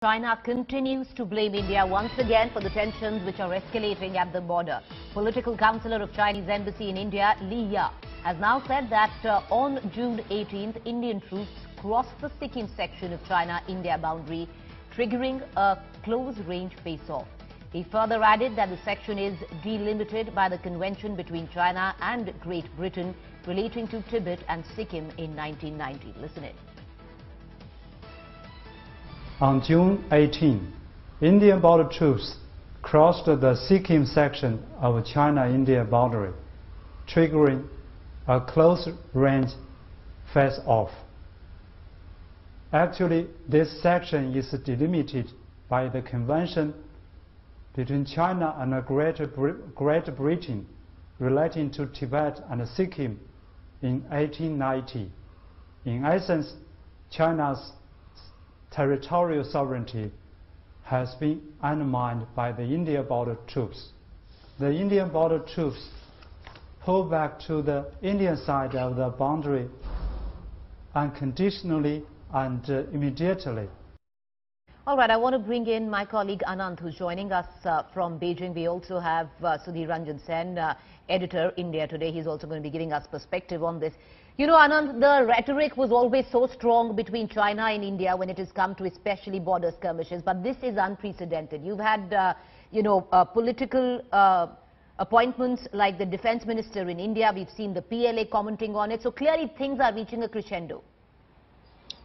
China continues to blame India once again for the tensions which are escalating at the border. Political counselor of Chinese embassy in India, Li Ya, has now said that on June 18th, Indian troops crossed the Sikkim section of China-India boundary, triggering a close-range face-off. He further added that the section is delimited by the convention between China and Great Britain relating to Tibet and Sikkim in 1990. Listen in. On June 18, Indian border troops crossed the Sikkim section of China-India boundary, triggering a close-range face-off. Actually, this section is delimited by the convention between China and Great Britain relating to Tibet and Sikkim in 1890. In essence, China's territorial sovereignty has been undermined by the Indian border troops. The Indian border troops pulled back to the Indian side of the boundary unconditionally and immediately. All right, I want to bring in my colleague Anand, who's joining us from Beijing. We also have Sudhir Ranjan Sen, editor, India Today. He's also going to be giving us perspective on this. You know, Anand, the rhetoric was always so strong between China and India when it has come to especially border skirmishes, but this is unprecedented. You've had, political appointments like the defense minister in India. We've seen the PLA commenting on it. So clearly things are reaching a crescendo.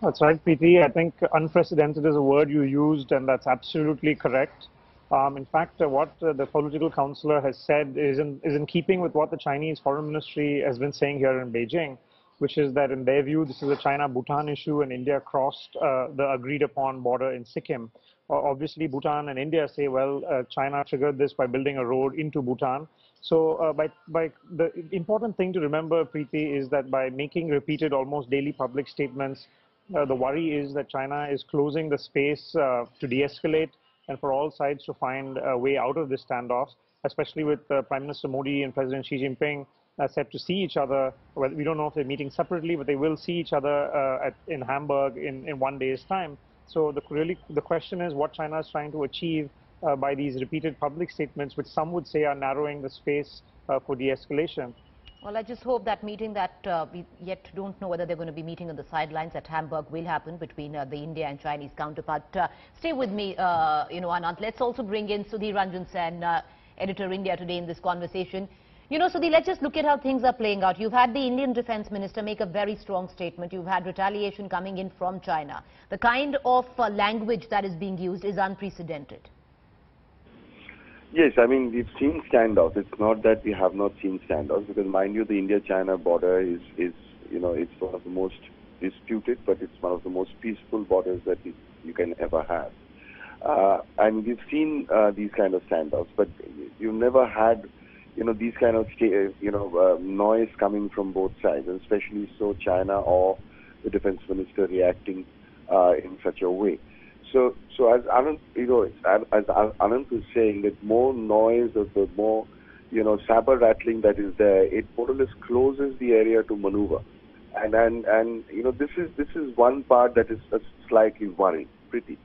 That's right, Preeti. I think unprecedented is a word you used, and that's absolutely correct. In fact, what the political counselor has said is in keeping with what the Chinese Foreign Ministry has been saying here in Beijing, which is that in their view, this is a China-Bhutan issue and India crossed the agreed-upon border in Sikkim. Obviously, Bhutan and India say, well, China triggered this by building a road into Bhutan. So by the important thing to remember, Preeti, is that by making repeated, almost daily public statements, the worry is that China is closing the space to de-escalate and for all sides to find a way out of this standoff, especially with Prime Minister Modi and President Xi Jinping set to see each other. Well, we don't know if they're meeting separately, but they will see each other in Hamburg in 1 day's time. So the question is what China is trying to achieve by these repeated public statements, which some would say are narrowing the space for de-escalation. Well, I just hope that meeting that we yet don't know whether they're going to be meeting on the sidelines at Hamburg will happen between the India and Chinese counterpart. Stay with me, Anand. Let's also bring in Sudhir Ranjan Sen, editor India Today, in this conversation. You know, Sudhir, let's just look at how things are playing out. You've had the Indian defense minister make a very strong statement. You've had retaliation coming in from China. The kind of language that is being used is unprecedented. Yes, I mean, we've seen standoffs. It's not that we have not seen standoffs, because mind you, the India-China border is it's one of the most disputed, but it's one of the most peaceful borders that you can ever have. And we've seen these kind of standoffs, but you've never had, these kind of, noise coming from both sides, and especially so China or the defense minister reacting in such a way. So as Anand, as Anand was saying, that more noise or the more, saber rattling that is there, it more or less closes the area to maneuver, and this is one part that is slightly worrying, Pretty.